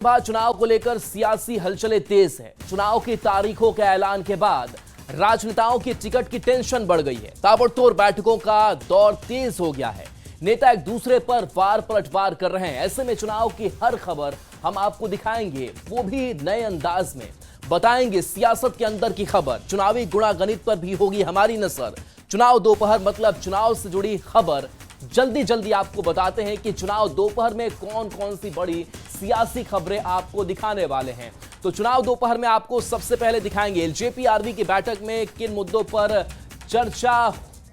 चुनाव को लेकर सियासी हलचलें तेज है। चुनाव की तारीखों के ऐलान के बाद राजनेताओं की टिकट की टेंशन बढ़ गई है। ताबड़तोड़ बैठकों का दौर तेज हो गया है। नेता एक दूसरे पर वार पलटवार कर रहे हैं। ऐसे में चुनाव की हर खबर हम आपको दिखाएंगे, वो भी नए अंदाज में बताएंगे। सियासत के अंदर की खबर, चुनावी गुणागणित पर भी होगी हमारी नजर। चुनाव दोपहर मतलब चुनाव से जुड़ी खबर जल्दी आपको बताते हैं कि चुनाव दोपहर में कौन कौन सी बड़ी सियासी खबरें आपको दिखाने वाले हैं। तो चुनाव दोपहर में आपको सबसे पहले दिखाएंगे एलजेपी आरबी की बैठक में किन मुद्दों पर चर्चा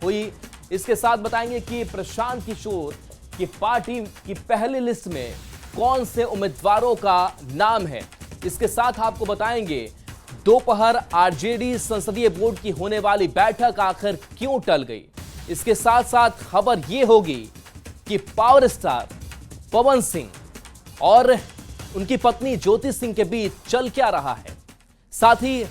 हुई। इसके साथ बताएंगे कि प्रशांत किशोर की पार्टी की पहली लिस्ट में कौन से उम्मीदवारों का नाम है। इसके साथ आपको बताएंगे दोपहर आरजेडी संसदीय बोर्ड की होने वाली बैठक आखिर क्यों टल गई। इसके साथ साथ खबर यह होगी कि पावर स्टार पवन सिंह और उनकी पत्नी ज्योति सिंह के बीच चल क्या रहा है। साथ ही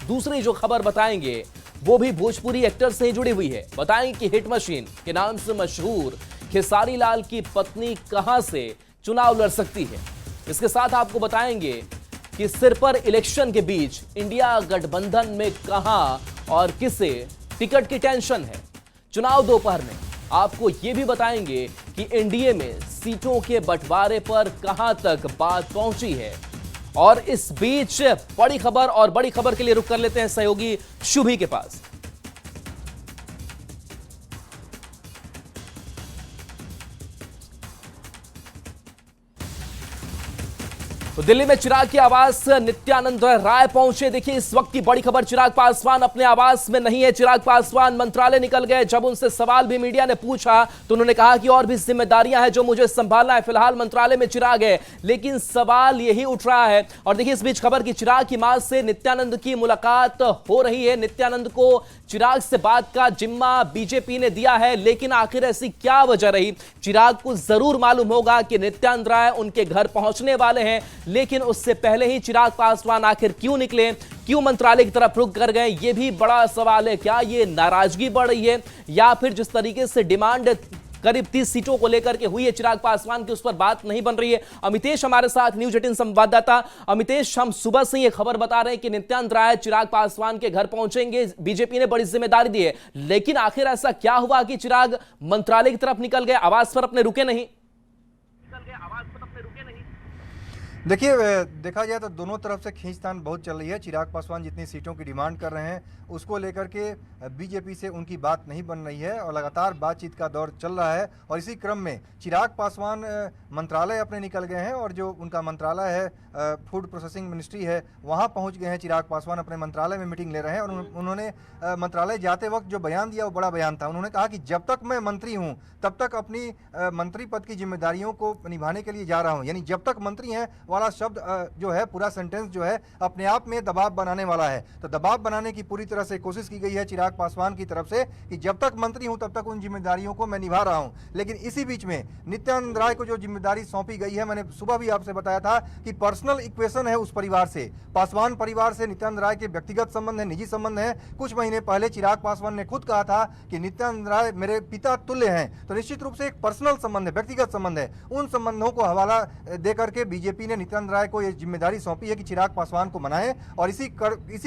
दूसरी जो खबर बताएंगे वो भी भोजपुरी एक्टर से ही जुड़ी हुई है। बताएंगे कि हिट मशीन के नाम से मशहूर खेसारी लाल की पत्नी कहां से चुनाव लड़ सकती है। इसके साथ आपको बताएंगे कि सिर पर इलेक्शन के बीच इंडिया गठबंधन में कहां और किसे टिकट की टेंशन है। चुनाव दोपहर में आपको यह भी बताएंगे कि एनडीए में सीटों के बंटवारे पर कहां तक बात पहुंची है। और इस बीच बड़ी खबर के लिए रुक कर लेते हैं सहयोगी शुभी के पास। तो दिल्ली में चिराग की आवास नित्यानंद राय पहुंचे। देखिए इस वक्त की बड़ी खबर, चिराग पासवान अपने आवास में नहीं है। चिराग पासवान मंत्रालय निकल गए। जब उनसे सवाल भी मीडिया ने पूछा तो उन्होंने कहा कि और भी जिम्मेदारियां हैं जो मुझे संभालना है। फिलहाल मंत्रालय में चिराग है, लेकिन सवाल यही उठ रहा है। और देखिए इस बीच खबर की चिराग की मां से नित्यानंद की मुलाकात हो रही है। नित्यानंद को चिराग से बात का जिम्मा बीजेपी ने दिया है, लेकिन आखिर ऐसी क्या वजह रही। चिराग को जरूर मालूम होगा कि नित्यानंद राय उनके घर पहुंचने वाले हैं, लेकिन उससे पहले ही चिराग पासवान आखिर क्यों निकले, क्यों मंत्रालय की तरफ रुक कर गए, यह भी बड़ा सवाल है। क्या यह नाराजगी बढ़ रही है या फिर जिस तरीके से डिमांड करीब 30 सीटों को लेकर के हुई है चिराग पासवान की, उस पर बात नहीं बन रही है। अमितेश हमारे साथ, न्यूज 18 संवाददाता। अमितेश, हम सुबह से ये खबर बता रहे हैं कि नित्यानंद राय चिराग पासवान के घर पहुंचेंगे, बीजेपी ने बड़ी जिम्मेदारी दी है, लेकिन आखिर ऐसा क्या हुआ कि चिराग मंत्रालय की तरफ निकल गए, आवास पर अपने रुके नहीं। देखिए, देखा जाए तो दोनों तरफ से खींचतान बहुत चल रही है। चिराग पासवान जितनी सीटों की डिमांड कर रहे हैं उसको लेकर के बीजेपी से उनकी बात नहीं बन रही है और लगातार बातचीत का दौर चल रहा है। और इसी क्रम में चिराग पासवान मंत्रालय अपने निकल गए हैं और जो उनका मंत्रालय है फूड प्रोसेसिंग मिनिस्ट्री है, वहाँ पहुँच गए हैं। चिराग पासवान अपने मंत्रालय में मीटिंग ले रहे हैं और उन्होंने मंत्रालय जाते वक्त जो बयान दिया वो बड़ा बयान था। उन्होंने कहा कि जब तक मैं मंत्री हूँ तब तक अपनी मंत्री पद की जिम्मेदारियों को निभाने के लिए जा रहा हूँ। यानी जब तक मंत्री हैं वाला शब्द जो है, पूरा सेंटेंस जो है अपने आप में दबाव बनाने वाला है। तो दबाव बनाने की पूरी तरह से कोशिश की गई है चिराग पासवान की तरफ से कि जब तक मंत्री हूं तब तक उन जिम्मेदारियों को मैं निभा रहा हूं। लेकिन इसी बीच में नित्यानंद राय को जो जिम्मेदारी सौंपी गई है, मैंने सुबह भी आपसे बताया था कि पर्सनल इक्वेशन है उस परिवार से, पासवान परिवार से नित्यानंद राय के व्यक्तिगत संबंध है, निजी संबंध है। कुछ महीने पहले चिराग पासवान ने खुद कहा था कि नित्यानंद राय मेरे पिता तुल्य हैं। तो निश्चित रूप से एक पर्सनल संबंध है, व्यक्तिगत संबंध है। उन संबंधों को हवाला देकर के बीजेपी ने नित्यानंद राय को यह जिम्मेदारी सौंपी है कि चिराग पासवान को मनाएं। और इसी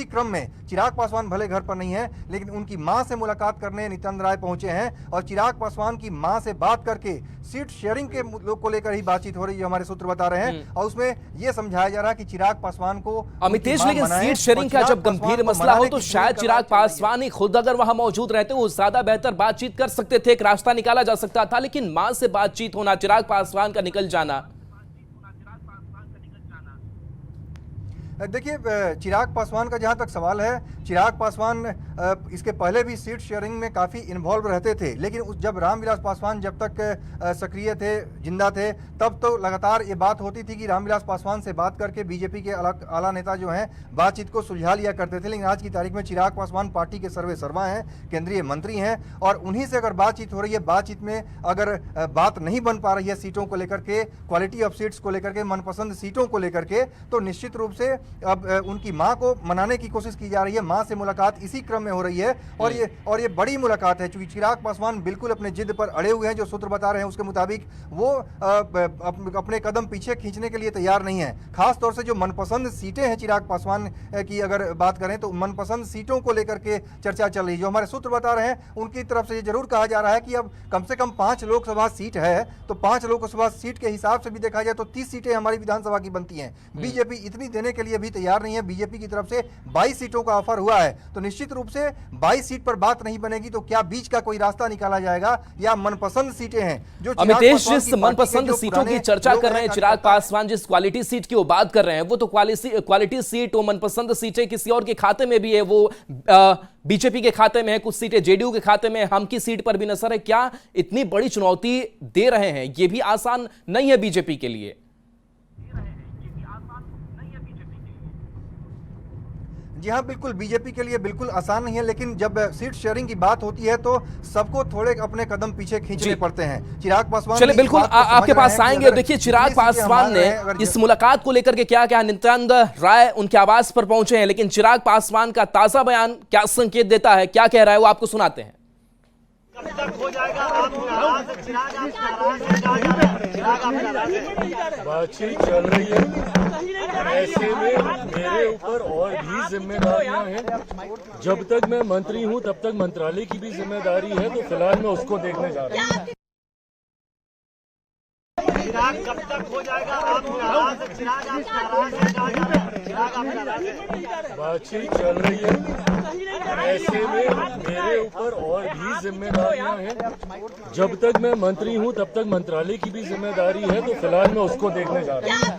क्रम में चिराग पासवान भले घर पर नहीं है, लेकिन उनकी मां से मुलाकात करने नित्यानंद राय पहुंचे हैं और चिराग पासवान की मां से बात करके सीट शेयरिंग के मुद्दों को लेकर ही बातचीत हो रही है, हमारे सूत्र बता रहे हैं। और उसमें यह समझाया जा रहा है कि चिराग पासवान को अमितेश, लेकिन सीट शेयरिंग का जब गंभीर मसला हो तो शायद चिराग पासवान ही खुद अगर वहां मौजूद रहते वो ज्यादा बेहतर बातचीत कर सकते थे, एक रास्ता निकाला जा सकता था। लेकिन मां से बातचीत होना, चिराग पासवान का निकल जाना। देखिए, चिराग पासवान का जहां तक सवाल है, चिराग पासवान इसके पहले भी सीट शेयरिंग में काफ़ी इन्वॉल्व रहते थे। लेकिन जब रामविलास पासवान जब तक सक्रिय थे, जिंदा थे, तब तो लगातार ये बात होती थी कि रामविलास पासवान से बात करके बीजेपी के आला नेता जो हैं बातचीत को सुलझा लिया करते थे। लेकिन आज की तारीख में चिराग पासवान पार्टी के सर्वे सर्वा हैं, केंद्रीय मंत्री हैं और उन्हीं से अगर बातचीत हो रही है, बातचीत में अगर बात नहीं बन पा रही है सीटों को लेकर के, क्वालिटी ऑफ सीट्स को लेकर के, मनपसंद सीटों को लेकर के, तो निश्चित रूप से अब उनकी मां को मनाने की कोशिश की जा रही है। मां से मुलाकात इसी क्रम में हो रही है और ये बड़ी मुलाकात है, क्योंकि चिराग पासवान बिल्कुल अपने जिद पर अड़े हुए हैं। जो सूत्र बता रहे हैं उसके मुताबिक वो अपने कदम पीछे खींचने के लिए तैयार नहीं है। खास तौर से जो मनपसंद सीटें हैं चिराग पासवान की अगर बात करें तो मनपसंद सीटों को लेकर के चर्चा चल रही है। जो हमारे सूत्र बता रहे हैं उनकी तरफ से ये जरूर कहा जा रहा है कि अब कम से कम 5 लोकसभा सीट है, तो 5 लोकसभा सीट के हिसाब से भी देखा जाए तो 30 सीटें हमारी विधानसभा की बनती हैं। बीजेपी इतनी देने के लिए भी तैयार नहीं है। बीजेपी की तरफ से 22 सीटों का ऑफर हुआ है, तो निश्चित रूप से 22 सीट पर बात नहीं बनेगी। तो क्या बीच का कोई रास्ता निकाला जाएगा या मनपसंद सीटें हैं जो अमितेश जिस मनपसंद सीटों की चर्चा कर रहे हैं चिराग पासवान, जिस क्वालिटी सीट की वो बात कर रहे हैं, वो तो क्वालिटी सीट, वो मनपसंद सीटें किसी और के खाते में भी है, वो बीजेपी के खाते में है, कुछ सीटें जेडीयू के खाते में, हम की सीट पर भी नजर है। क्या इतनी बड़ी चुनौती दे रहे हैं? ये भी आसान नहीं है बीजेपी के लिए। जी हाँ, बिल्कुल बीजेपी के लिए बिल्कुल आसान नहीं है, लेकिन जब सीट शेयरिंग की बात होती है तो सबको थोड़े अपने कदम पीछे खींचने पड़ते हैं। चिराग पासवान चलिए बिल्कुल आपके पास आएंगे। देखिए चिराग पासवान ने इस मुलाकात को लेकर के क्या कहा, नित्यानंद राय उनके आवास पर पहुंचे हैं, लेकिन चिराग पासवान का ताजा बयान क्या संकेत देता है, क्या कह रहा है, वो आपको सुनाते हैं। कब तक हो जाएगा बातचीत चल रही है, ऐसे में मेरे ऊपर और भी जिम्मेदारियां हैं। जब तक मैं मंत्री हूं तब तक मंत्रालय की भी जिम्मेदारी है, तो फिलहाल मैं उसको देखने जा रहा हूं। चिराग कब तक हो जाएगा बातचीत चल रही है, ऐसे में मेरे ऊपर और भी जिम्मेदारियां हैं। जब तक मैं मंत्री हूं तब तक मंत्रालय की भी जिम्मेदारी है, तो फिलहाल मैं उसको देखने जा रहा हूं।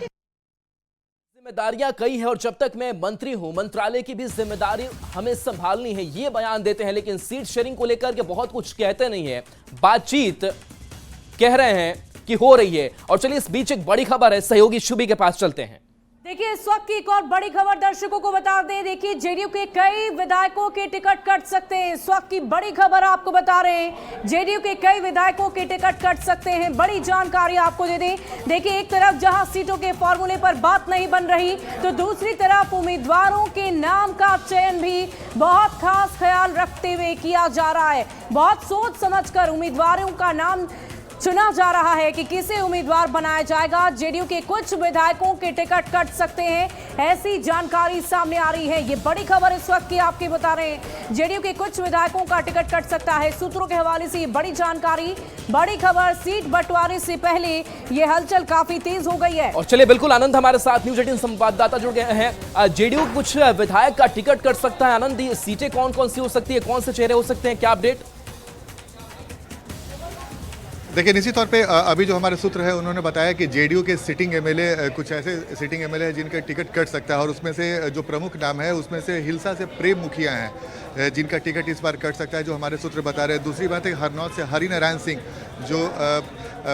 जिम्मेदारियां कई है और जब तक मैं मंत्री हूं मंत्रालय की भी जिम्मेदारी हमें संभालनी है, ये बयान देते हैं, लेकिन सीट शेयरिंग को लेकर के बहुत कुछ कहते नहीं है। बातचीत कह रहे हैं कि हो रही है। और चलिए इस बीच एक बड़ी खबर है, सहयोगी शुभी के पास चलते हैं। देखिए इस वक्त की एक और बड़ी खबर दर्शकों को बता दें। देखिए जेडीयू के कई विधायकों के टिकट कट सकते हैं। इस वक्त की बड़ी खबर आपको बता रहे हैं, जेडीयू के कई विधायकों के टिकट कट सकते हैं। बड़ी जानकारी आपको दे दें। देखिए एक तरफ जहां सीटों के फॉर्मूले पर बात नहीं बन रही, तो दूसरी तरफ उम्मीदवारों के नाम का चयन भी बहुत खास ख्याल रखते हुए किया जा रहा है। बहुत सोच समझकर उम्मीदवारों का नाम चुना जा रहा है कि किसे उम्मीदवार बनाया जाएगा। जेडीयू के कुछ विधायकों के टिकट कट सकते हैं, ऐसी जानकारी सामने आ रही है। ये बड़ी खबर इस वक्त की आपके बता रहे हैं, जेडीयू के कुछ विधायकों का टिकट कट सकता है। सूत्रों के हवाले से ये बड़ी जानकारी, बड़ी खबर। सीट बंटवारे से पहले ये हलचल काफी तेज हो गई है। और चलिए बिल्कुल आनंद हमारे साथ न्यूज 18 संवाददाता जुड़ गए हैं। जेडीयू कुछ विधायक का टिकट कट सकता है। आनंद, ये सीटें कौन कौन सी हो सकती है, कौन से चेहरे हो सकते हैं, क्या अपडेट? देखिए निश्चित तौर पे अभी जो हमारे सूत्र है उन्होंने बताया कि जेडीयू के सिटिंग एमएलए, कुछ ऐसे सिटिंग एमएलए हैं जिनका टिकट कट सकता है, और उसमें से जो प्रमुख नाम है उसमें से हिलसा से प्रेम मुखिया हैं जिनका टिकट इस बार कट सकता है, जो हमारे सूत्र बता रहे हैं। दूसरी बात है हरनौत से हरिनारायण सिंह जो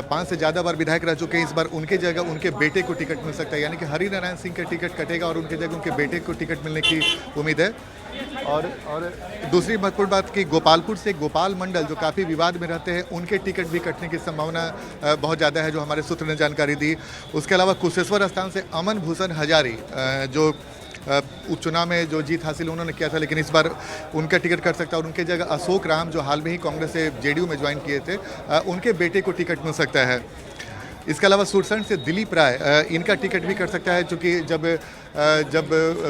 5 से ज़्यादा बार विधायक रह चुके हैं, इस बार उनके जगह उनके बेटे को टिकट मिल सकता है, यानी कि हरिनारायण सिंह का टिकट कटेगा और उनके जगह उनके बेटे को टिकट मिलने की उम्मीद है। और दूसरी महत्वपूर्ण बात कि गोपालपुर से गोपाल मंडल जो काफ़ी विवाद में रहते हैं, उनके टिकट भी कटने की संभावना बहुत ज़्यादा है, जो हमारे सूत्र ने जानकारी दी। उसके अलावा कुशेश्वर स्थान से अमन भूषण हजारी जो उपचुनाव में जो जीत हासिल उन्होंने किया था, लेकिन इस बार उनका टिकट कट सकता है, और उनके जगह अशोक राम जो हाल में ही कांग्रेस से जेडीयू में ज्वाइन किए थे, उनके बेटे को टिकट मिल सकता है। इसके अलावा सुरसंड से दिलीप राय, इनका टिकट भी कट सकता है, क्योंकि जब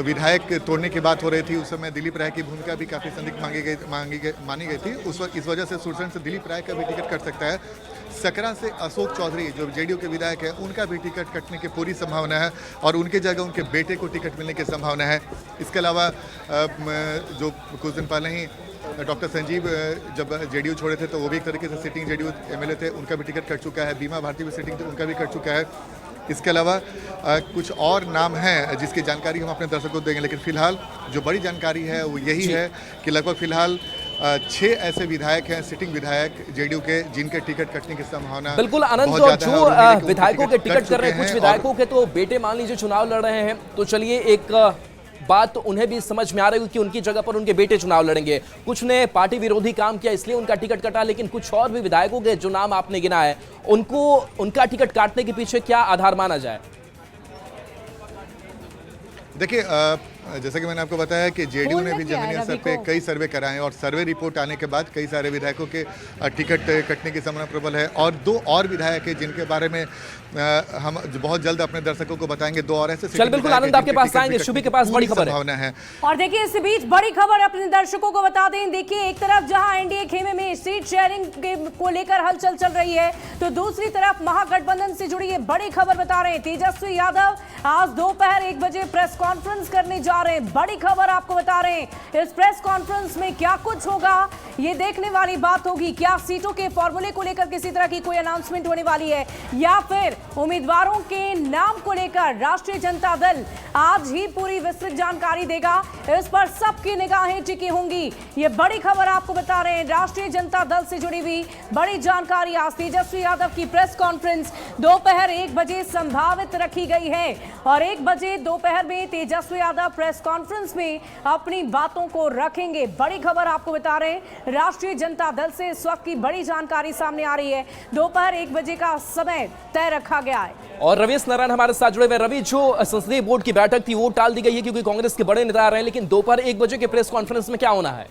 विधायक तोड़ने की बात हो रही थी उस समय दिलीप राय की भूमिका भी काफ़ी संदिग्ध मानी गई थी। इस वजह से सुरसंड से दिलीप राय का भी टिकट कट सकता है। सकरा से अशोक चौधरी जो जेडीयू के विधायक हैं, उनका भी टिकट कटने की पूरी संभावना है, और उनके जगह उनके बेटे को टिकट मिलने की संभावना है। इसके अलावा जो कुछ दिन पहले ही डॉक्टर संजीव जब जेडीयू छोड़े थे तो वो भी एक तरीके से सिटिंग जेडीयू एमएलए थे, उनका भी टिकट कट चुका है। बीमा भारती भी सिटिंग थे, उनका भी कट चुका है। इसके अलावा कुछ और नाम हैं जिसकी जानकारी हम अपने दर्शकों को देंगे, लेकिन फिलहाल जो बड़ी जानकारी है वो यही है कि लगभग फिलहाल 6 ऐसे विधायक हैं, सिटिंग विधायक जेडीयू के, जिनके टिकट कटने की संभावना बिल्कुल आनंद। जो विधायकों के टिकट कर रहे हैं, कुछ विधायकों के तो बेटे मान लीजिए चुनाव लड़ रहे हैं, तो चलिए एक बात तो उन्हें भी समझ में आ रही है कि उनकी जगह पर उनके बेटे चुनाव लड़ेंगे। कुछ ने पार्टी विरोधी काम किया इसलिए उनका टिकट कटा, लेकिन कुछ और भी विधायकों के जो नाम आपने गिना है उनका टिकट काटने के पीछे क्या आधार माना जाए? देखिए जैसा कि मैंने आपको बताया कि जेडीयू ने भी जमीनी स्तर पे कई सर्वे कराए और सर्वे रिपोर्ट आने के बाद कई सारे विधायकों के टिकट कटने की संभावना प्रबल है और 2 और विधायक हैं जिनके बारे में हम बहुत जल्द अपने दर्शकों को बताएंगे। 2 और ऐसे चल बिल्कुल आनंद आपके पास आएंगे, शुभी के पास बड़ी खबर है। और देखिए इस बीच बड़ी खबर अपने दर्शकों को बता दें, देखिए एक तरफ जहां एनडीए खेमे में सीट शेयरिंग को लेकर हलचल चल रही है तो दूसरी तरफ महागठबंधन से जुड़ी ये बड़ी खबर बता रहे हैं। तेजस्वी यादव आज दोपहर 1 बजे प्रेस कॉन्फ्रेंस करने जा रहे हैं। बड़ी खबर आपको बता रहे हैं, इस प्रेस कॉन्फ्रेंस में क्या कुछ होगा ये देखने वाली बात होगी। क्या सीटों के फॉर्मूले को लेकर किसी तरह की कोई अनाउंसमेंट होने वाली है या फिर उम्मीदवारों के नाम को लेकर राष्ट्रीय जनता दल आज ही पूरी विस्तृत जानकारी देगा। इस पर सबकी निगाहें टिकी होंगी। ये बड़ी खबर आपको बता रहे हैं, राष्ट्रीय जनता दल से जुड़ी हुई बड़ी जानकारी। आज तेजस्वी यादव की प्रेस कॉन्फ्रेंस दोपहर 1 बजे संभावित रखी गई है और 1 बजे दोपहर में तेजस्वी यादव प्रेस कॉन्फ्रेंस में अपनी बातों को रखेंगे। बड़ी खबर आपको बता रहे हैं, राष्ट्रीय जनता दल से इस वक्त की बड़ी जानकारी सामने आ रही है। दोपहर 1 बजे का समय तय रखा गया है। और रवीश नारायण हमारे साथ जुड़े हुए। रवि, जो संसदीय बोर्ड की बैठक थी वो टाल दी गई है क्योंकि कांग्रेस के बड़े नेता आ रहे हैं, लेकिन दोपहर 1 बजे के प्रेस कॉन्फ्रेंस में क्या होना है?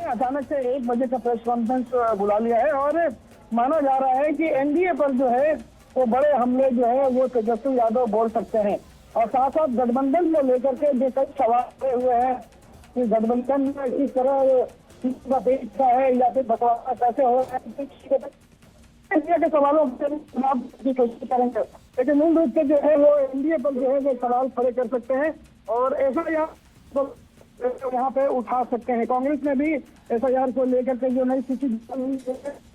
अचानक से 1 बजे का प्रेस कॉन्फ्रेंस बुला लिया है और माना जा रहा है कि एनडीए पर जो है वो बड़े हमले जो है वो तेजस्वी यादव बोल सकते हैं और साथ साथ गठबंधन को लेकर के जो कई सवाल हुए हैं कि गठबंधन में किस तरह का है या फिर बंटवारा कैसे हो रहा है के सवालों की कोशिश करेंगे, लेकिन मूल रूप से जो है वो एनडीए पर जो है वो सवाल खड़े कर सकते हैं और यहाँ पे उठा सकते हैं। कांग्रेस ने भी एफआईआर को लेकर के जो नई सूची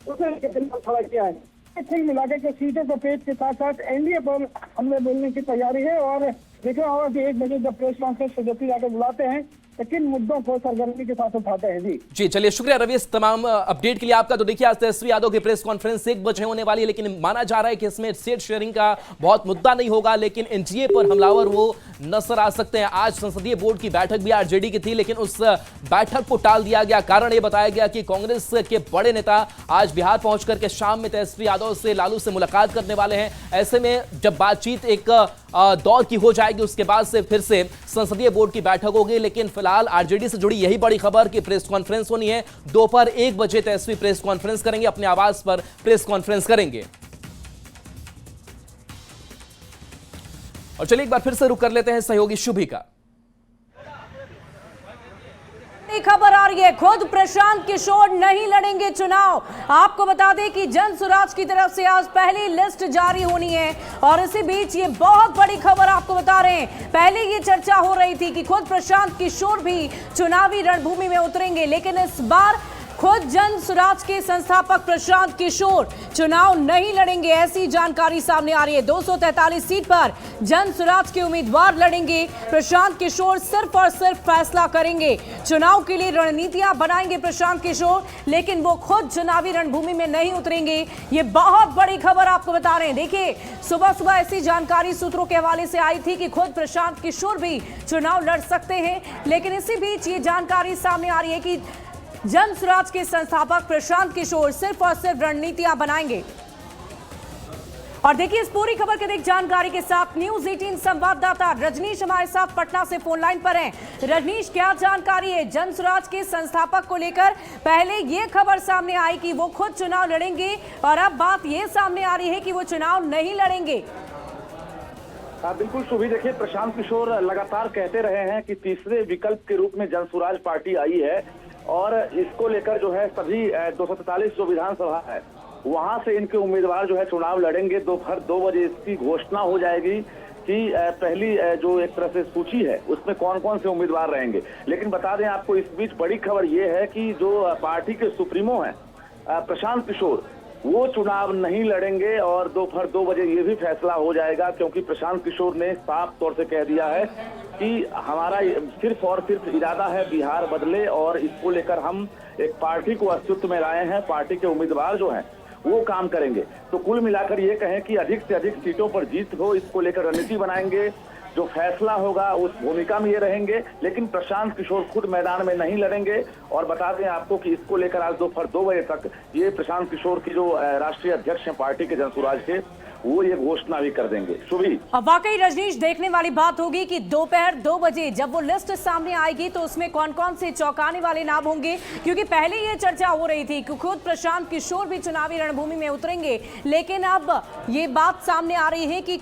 उसे खड़ा किया है। ठीक मिलाकर के सीटों को पेश के साथ साथ एनडीए पर हमने बोलने की तैयारी है और देखा होगा कि 1 बजे जब प्रेस कॉन्फ्रेंस तेजस्वी यादव बुलाते हैं तो किन मुद्दों को सरगर्मी के साथ उठाते हैं। जी चलिए, शुक्रिया रवि इस तमाम अपडेट के लिए आपका। तो देखिए आज तेजस्वी यादव की प्रेस कॉन्फ्रेंस 1 बजे होने वाली है, लेकिन माना जा रहा है कि इसमें सीट शेयरिंग का बहुत मुद्दा नहीं होगा, लेकिन एनडीए पर हमलावर वो नजर आ सकते हैं। आज संसदीय बोर्ड की बैठक भी आरजेडी की थी, लेकिन उस बैठक को टाल दिया गया। कारण ये बताया गया कि कांग्रेस के बड़े नेता आज बिहार पहुंच करके शाम में तेजस्वी यादव से लालू से मुलाकात करने वाले हैं। ऐसे में जब बातचीत एक दौर की हो जाएगी उसके बाद से फिर से संसदीय बोर्ड की बैठक होगी, लेकिन फिलहाल आरजेडी से जुड़ी यही बड़ी खबर कि प्रेस कॉन्फ्रेंस होनी है। दोपहर 1 बजे तेजस्वी प्रेस कॉन्फ्रेंस करेंगे, अपने आवास पर प्रेस कॉन्फ्रेंस करेंगे। और चलिए एक बार फिर से रुक कर लेते हैं सहयोगी शुभी का। खबर आ रही है, खुद प्रशांत किशोर नहीं लड़ेंगे चुनाव। आपको बता दें कि जन सुराज की तरफ से आज पहली लिस्ट जारी होनी है और इसी बीच ये बहुत बड़ी खबर आपको बता रहे हैं। पहले ये चर्चा हो रही थी कि खुद प्रशांत किशोर भी चुनावी रणभूमि में उतरेंगे, लेकिन इस बार खुद जन सुराज के संस्थापक प्रशांत किशोर चुनाव नहीं लड़ेंगे, ऐसी जानकारी सामने आ रही है। 243 सीट पर जन सुराज के उम्मीदवार लड़ेंगे। प्रशांत किशोर सिर्फ और सिर्फ फैसला करेंगे, चुनाव के लिए रणनीतियां बनाएंगे प्रशांत किशोर, लेकिन वो खुद चुनावी रणभूमि में नहीं उतरेंगे। ये बहुत बड़ी खबर आपको बता रहे हैं। देखिए सुबह सुबह ऐसी जानकारी सूत्रों के हवाले से आई थी कि खुद प्रशांत किशोर भी चुनाव लड़ सकते हैं, लेकिन इसी बीच ये जानकारी सामने आ रही है कि जन सुराज के संस्थापक प्रशांत किशोर सिर्फ और सिर्फ रणनीतियां बनाएंगे। और देखिए इस पूरी खबर के जानकारी के साथ न्यूज़ 18 संवाददाता रजनीश हमारे साथ पटना से फोन लाइन पर हैं। रजनीश, क्या जानकारी है जन सुराज के संस्थापक को लेकर? पहले ये खबर सामने आई कि वो खुद चुनाव लड़ेंगे और अब बात ये सामने आ रही है कि वो चुनाव नहीं लड़ेंगे। बिल्कुल शुभी, देखिए प्रशांत किशोर लगातार कहते रहे हैं कि तीसरे विकल्प के रूप में जन सुराज पार्टी आई है और इसको लेकर जो है सभी 243 जो विधानसभा है वहां से इनके उम्मीदवार जो है चुनाव लड़ेंगे। दोपहर 2 बजे इसकी घोषणा हो जाएगी कि पहली जो एक तरह से सूची है उसमें कौन कौन से उम्मीदवार रहेंगे। लेकिन बता दें आपको इस बीच बड़ी खबर ये है कि जो पार्टी के सुप्रीमो हैं प्रशांत किशोर, वो चुनाव नहीं लड़ेंगे और दोपहर 2 बजे ये भी फैसला हो जाएगा, क्योंकि प्रशांत किशोर ने साफ तौर से कह दिया है कि हमारा सिर्फ और सिर्फ इरादा है बिहार बदले और इसको लेकर हम एक पार्टी को अस्तित्व में लाए हैं। पार्टी के उम्मीदवार जो हैं वो काम करेंगे। तो कुल मिलाकर ये कहें कि अधिक से अधिक सीटों पर जीत हो, इसको लेकर रणनीति बनाएंगे, जो फैसला होगा उस भूमिका में ये रहेंगे। लेकिन प्रशांत किशोर खुद मैदान में नहीं लड़ेंगे और बता दें आपको कि इसको लेकर आज दोपहर 2 बजे तक ये प्रशांत किशोर की जो राष्ट्रीय अध्यक्ष हैं पार्टी के जनसुराज के, वो ये घोषणा भी कर देंगे। शुभी, अब वाकई रजनीश देखने वाली बात होगी कि दोपहर 2 बजे जब वो लिस्ट सामने आएगी तो उसमें कौन कौन से चौंकाने वाले नाम होंगे, क्योंकि पहले ये चर्चा हो रही थी कि खुद प्रशांत किशोर भी चुनावी रणभूमि में उतरेंगे, लेकिन अब ये बात सामने आ रही है कि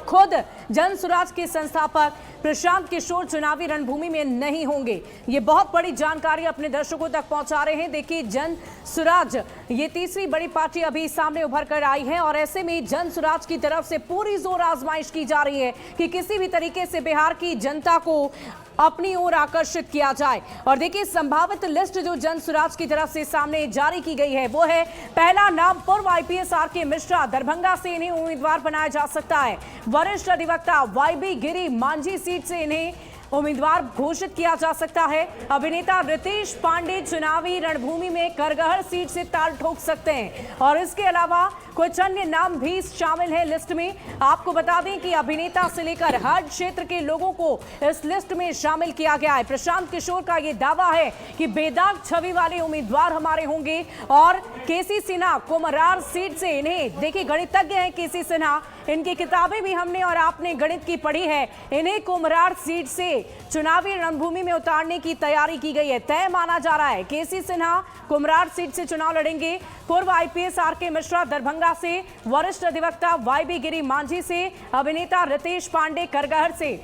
खुद जन सुराज के संस्थापक प्रशांत किशोर चुनावी रणभूमि में नहीं होंगे। ये बहुत बड़ी जानकारी अपने दर्शकों तक पहुंचा रहे हैं। देखिए, जन सुराज ये तीसरी बड़ी पार्टी अभी सामने उभर कर आई है और ऐसे में जन सुराज की तरफ से पूरी जोर आजमाइश की जा रही है कि किसी भी तरीके से बिहार की जनता को अपनी ओर आकर्षित किया जाए। और देखिए, संभावित लिस्ट जो जन सुराज की तरफ से सामने जारी की गई है वो है, पहला नाम पूर्व आईपीएस आरके मिश्रा, दरभंगा से इन्हें उम्मीदवार बनाया जा सकता है। वरिष्ठ अधिवक्ता वाईबी गिरी, मांझी सीट से इन्हें उम्मीदवार घोषित किया जा सकता है। अभिनेता रितेश पांडे चुनावी रणभूमि में करगहर सीट से ताल ठोक सकते हैं और इसके अलावा कुछ अन्य नाम भी शामिल हैं लिस्ट में। आपको बता दें कि अभिनेता से लेकर हर क्षेत्र के लोगों को इस लिस्ट में शामिल किया गया है। प्रशांत किशोर का यह दावा है कि बेदाग छवि वाले उम्मीदवार हमारे होंगे और केसी सिन्हा कोमरार सीट से, इन्हें देखिए गणितज्ञ हैं केसी सिन्हा, इनकी किताबें भी हमने और आपने गणित की पढ़ी है, इन्हें कोमरार सीट से चुनावी रणभूमि में उतारने की तैयारी की गई है। तय माना जा रहा है केसी सिन्हा कोमरार सीट से चुनाव लड़ेंगे। पूर्व आईपीएस आरके मिश्रा दरभंगा से, वरिष्ठ अधिवक्ता वाईबी गिरी मांझी से, अभिनेता रितेश पांडे करगहर से।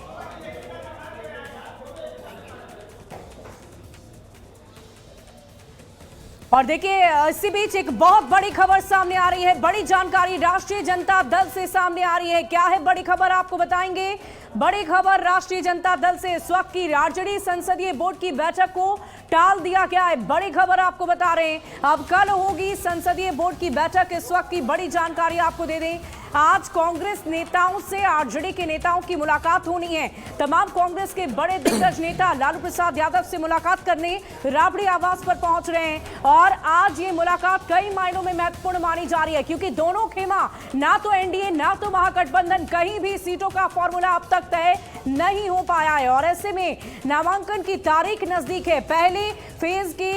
और देखिए, इसी बीच एक बहुत बड़ी खबर सामने आ रही है, बड़ी जानकारी राष्ट्रीय जनता दल से सामने आ रही है। क्या है बड़ी खबर, आपको बताएंगे। बड़ी खबर राष्ट्रीय जनता दल से, इस वक्त की आरजेडी संसदीय बोर्ड की बैठक को टाल दिया गया है। बड़ी खबर आपको बता रहे हैं, अब कल होगी संसदीय बोर्ड की बैठक। इस वक्त की बड़ी जानकारी आपको दे दें, आज कांग्रेस नेताओं से आरजेडी के नेताओं की मुलाकात होनी है। तमाम कांग्रेस के बड़े दिग्गज नेता लालू प्रसाद यादव से मुलाकात करने राबड़ी आवास पर पहुंच रहे हैं और आज ये मुलाकात कई मायनों में महत्वपूर्ण मानी जा रही है, क्योंकि दोनों खेमा, ना तो एनडीए ना तो महागठबंधन, कहीं भी सीटों का फॉर्मूला अब तक तय नहीं हो पाया है और ऐसे में नामांकन की तारीख नजदीक है। पहले फेज के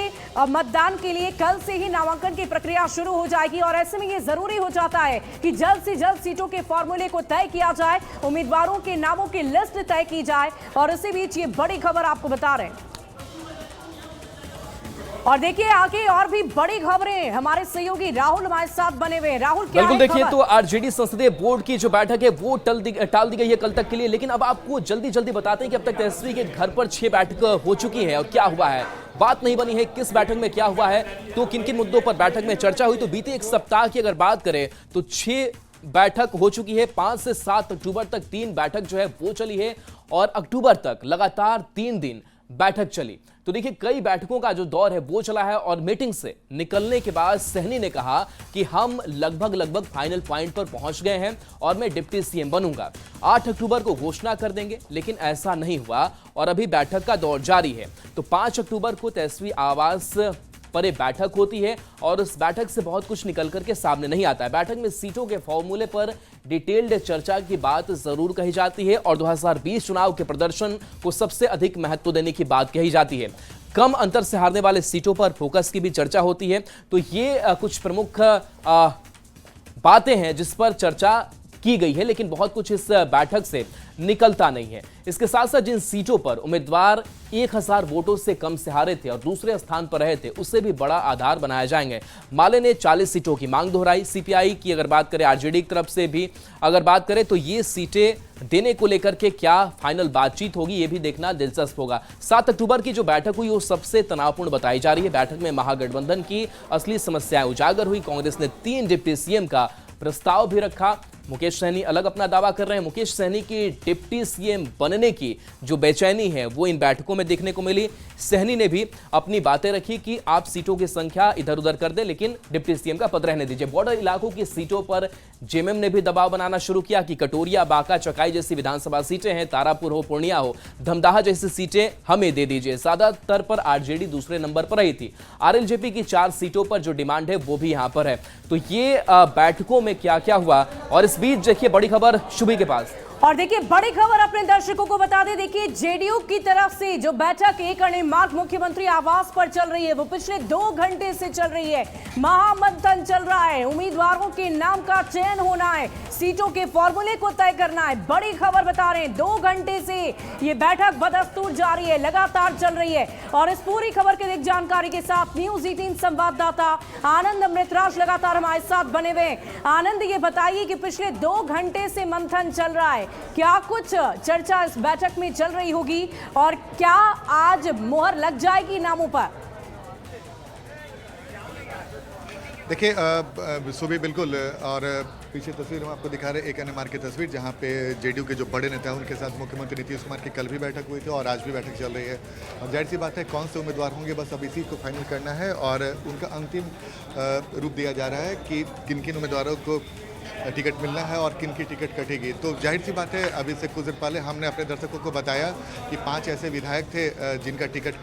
मतदान के लिए कल से ही नामांकन की प्रक्रिया शुरू हो जाएगी और ऐसे में ये जरूरी हो जाता है कि जल्द से जल्द सीटों के फॉर्मूले को तय किया जाए, उम्मीदवारों के नामों की लिस्ट तय की जाए। और इसी बीच ये बड़ी खबर आपको बता रहे हैं। और देखिए, आगे और भी बड़ी खबरें हमारे सहयोगी राहुल हमारे साथ बने हुए हैं। राहुल, क्या बिल्कुल, है देखिए खबर? तो आरजेडी संसदीय बोर्ड की जो बैठक है वो टाल दी गई है कल तक के लिए, लेकिन अब आपको जल्दी बताते हैं कि अब तक तेजस्वी के घर पर 6 बैठक हो चुकी है और क्या हुआ है, बात नहीं बनी है, किस बैठक में क्या हुआ है, तो किन किन मुद्दों पर बैठक में चर्चा हुई। तो बीते एक सप्ताह की अगर बात करें तो 6 बैठक हो चुकी है। 5 से 7 अक्टूबर तक 3 बैठक जो है वो चली है और अक्टूबर तक लगातार 3 दिन बैठक चली। तो देखिए, कई बैठकों का जो दौर है वो चला है और मीटिंग से निकलने के बाद सहनी ने कहा कि हम लगभग फाइनल पॉइंट पर पहुंच गए हैं और मैं डिप्टी सीएम बनूंगा। 8 अक्टूबर को घोषणा कर देंगे, लेकिन ऐसा नहीं हुआ और अभी बैठक का दौर जारी है। तो 5 अक्टूबर को तेजस्वी आवास पर एक बैठक होती है और उस बैठक से बहुत कुछ निकल करके सामने नहीं आता है। बैठक में सीटों के फॉर्मूले पर डिटेल्ड चर्चा की बात जरूर कही जाती है और 2020 चुनाव के प्रदर्शन को सबसे अधिक महत्व देने की बात कही जाती है। कम अंतर से हारने वाले सीटों पर फोकस की भी चर्चा होती है। तो ये कुछ प्रमुख बातें हैं जिस पर चर्चा की गई है, लेकिन बहुत कुछ इस बैठक से निकलता नहीं है। इसके साथ साथ जिन सीटों पर उम्मीदवार 1000 वोटों से कम से हारे थे और दूसरे स्थान पर रहे थे, उससे भी बड़ा आधार बनाए जाएंगे। माले ने 40 सीटों की मांग दोहराई। सीपीआई की अगर बात करें, आरजेडी की तरफ से भी अगर बात करें तो ये सीटें देने को लेकर के क्या फाइनल बातचीत होगी, ये भी देखना दिलचस्प होगा। 7 अक्टूबर की जो बैठक हुई वो सबसे तनावपूर्ण बताई जा रही है। बैठक में महागठबंधन की असली समस्याएं उजागर हुई। कांग्रेस ने 3 डिप्टी सीएम का प्रस्ताव भी रखा। मुकेश सहनी अलग अपना दावा कर रहे हैं। मुकेश सहनी की डिप्टी सीएम बनने की जो बेचैनी है वो इन बैठकों में देखने को मिली। सहनी ने भी अपनी बातें रखी कि आप सीटों की संख्या इधर उधर कर दें, लेकिन डिप्टी सीएम का पद रहने दीजिए। बॉर्डर इलाकों की सीटों पर जेएमएम ने भी दबाव बनाना शुरू किया कि कटोरिया, बांका, चकाई जैसी विधानसभा सीटें हैं, तारापुर हो, पूर्णिया हो, धमदाहा जैसी सीटें हमें दे दीजिए। ज्यादातर पर आरजेडी दूसरे नंबर पर रही थी। आरएलजेपी की 4 सीटों पर जो डिमांड है वो भी यहां पर है। तो ये बैठकों में क्या क्या हुआ और इस बीच देखिए बड़ी खबर शुभी के पास। और देखिए बड़ी खबर अपने दर्शकों को बता दें, देखिए जेडीयू की तरफ से जो बैठक 1 अणे मार्ग मुख्यमंत्री आवास पर चल रही है वो पिछले 2 घंटे से चल रही है। महामंथन चल रहा है, उम्मीदवारों के नाम का चयन होना है, सीटों के फॉर्मूले को तय करना है। बड़ी खबर बता रहे हैं, 2 घंटे से ये बैठक बदस्तूर जारी है, लगातार चल रही है। और इस पूरी खबर के एक जानकारी के साथ न्यूज 18 संवाददाता आनंद अमृतराज लगातार हमारे साथ बने हुए। आनंद, ये बताइए कि पिछले 2 घंटे से मंथन चल रहा है, क्या कुछ चर्चा इस बैठक में चल रही होगी और क्या आज मोहर लग जाएगी नामों पर? देखिए सुबह बिल्कुल, और पीछे तस्वीर हम आपको दिखा रहे हैं 1 अणे मार्ग की तस्वीर, जहां पे जेडीयू के जो बड़े नेता हैं उनके साथ मुख्यमंत्री नीतीश कुमार की कल भी बैठक हुई थी और आज भी बैठक चल रही है। और जाहिर सी बात है कौन से उम्मीदवार होंगे बस अब इसी को फाइनल करना है और उनका अंतिम रूप दिया जा रहा है कि किन किन उम्मीदवारों को टिकट मिलना है और किन की टिकट कटेगी। तो जाहिर सी बात है अभी से कुछ दिन पहले हमने अपने दर्शकों को बताया कि 5 ऐसे विधायक थे जिनका टिकट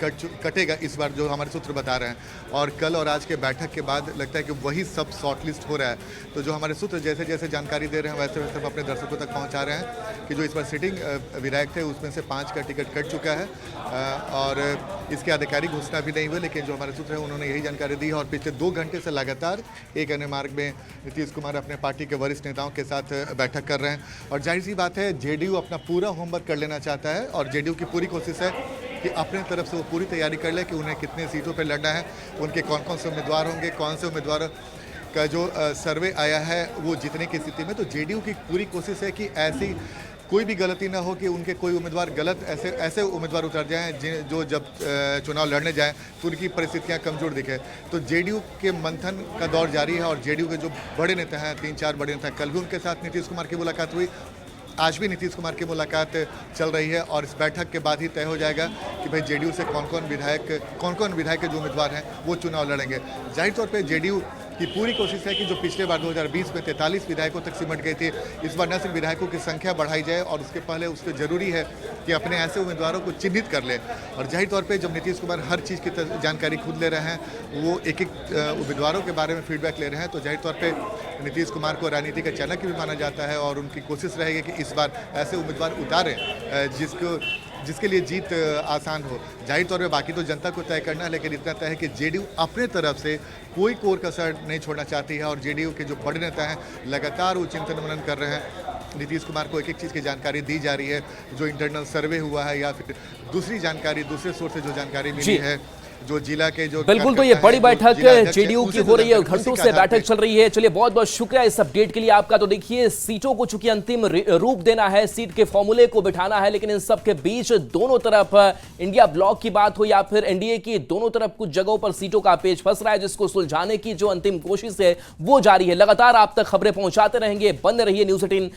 कटेगा इस बार, जो हमारे सूत्र बता रहे हैं। और कल और आज के बैठक के बाद लगता है कि वही सब शॉर्टलिस्ट हो रहा है। तो जो हमारे सूत्र जैसे जैसे जानकारी दे रहे हैं वैसे वैसे हम अपने दर्शकों तक पहुँचा रहे हैं कि जो इस बार सिटिंग विधायक थे उसमें से 5 का टिकट कट चुका है और इसकी आधिकारिक घोषणा भी नहीं हुई, लेकिन जो हमारे सूत्र हैं उन्होंने यही जानकारी दी है। और पिछले 2 घंटे से लगातार 1 अणे मार्ग में नीतीश कुमार अपने पार्टी के वरिष्ठ नेताओं के साथ बैठक कर रहे हैं। और जाहिर सी बात है जेडीयू अपना पूरा होमवर्क कर लेना चाहता है और जेडीयू की पूरी कोशिश है कि अपने तरफ से वो पूरी तैयारी कर ले कि उन्हें कितने सीटों पर लड़ना है, उनके कौन कौन से उम्मीदवार होंगे, कौन से उम्मीदवार का जो सर्वे आया है वो जीतने की स्थिति में। तो जेडीयू की पूरी कोशिश है कि ऐसी कोई भी गलती ना हो कि उनके कोई उम्मीदवार गलत ऐसे उम्मीदवार उतर जाएं जो जब चुनाव लड़ने जाएं तो उनकी परिस्थितियां कमज़ोर दिखे। तो जेडीयू के मंथन का दौर जारी है और जेडीयू के जो बड़े नेता हैं, 3-4 बड़े नेता, कल भी उनके साथ नीतीश कुमार की मुलाकात हुई, आज भी नीतीश कुमार की मुलाकात चल रही है। और इस बैठक के बाद ही तय हो जाएगा कि भाई जेडीयू से कौन कौन विधायक के जो उम्मीदवार हैं वो चुनाव लड़ेंगे। जाहिर तौर पर जेडीयू की पूरी कोशिश है कि जो पिछले बार 2020 में 43 विधायकों तक सिमट गई थी, इस बार न सिर्फ विधायकों की संख्या बढ़ाई जाए और उसके पहले उसके ज़रूरी है कि अपने ऐसे उम्मीदवारों को चिन्हित कर ले। और जाहिर तौर पे जब नीतीश कुमार हर चीज़ की जानकारी खुद ले रहे हैं, वो एक उम्मीदवारों के बारे में फीडबैक ले रहे हैं, तो जाहिर तौर पर नीतीश कुमार को राजनीति का चाणक्य भी माना जाता है और उनकी कोशिश रहेगी कि इस बार ऐसे उम्मीदवार उतारें जिसके लिए जीत आसान हो। जाहिर तौर पे बाकी तो जनता को तय करना है, लेकिन इतना तय है कि जेडीयू अपने तरफ से कोई कोर कसर नहीं छोड़ना चाहती है और जेडीयू के जो बड़े नेता हैं लगातार वो चिंतन मनन कर रहे हैं। नीतीश कुमार को एक एक चीज़ की जानकारी दी जा रही है, जो इंटरनल सर्वे हुआ है या फिर दूसरी जानकारी दूसरे सोर्स से जो जानकारी मिली है, जो जिला के जो बिल्कुल। तो ये बड़ी बैठक जेडीयू की हो रही है, घंटों से बैठक चल रही है। चलिए बहुत बहुत शुक्रिया इस अपडेट के लिए आपका। तो देखिए सीटों को चूंकि अंतिम रूप देना है, सीट के फॉर्मूले को बिठाना है, लेकिन इन सब के बीच दोनों तरफ इंडिया ब्लॉक की बात हो या फिर एनडीए की, दोनों तरफ कुछ जगहों पर सीटों का पेच फंस रहा है, जिसको सुलझाने की जो अंतिम कोशिश है वो जारी है। लगातार आप तक खबरें पहुंचाते रहेंगे, बंद रहिए न्यूज़ 18।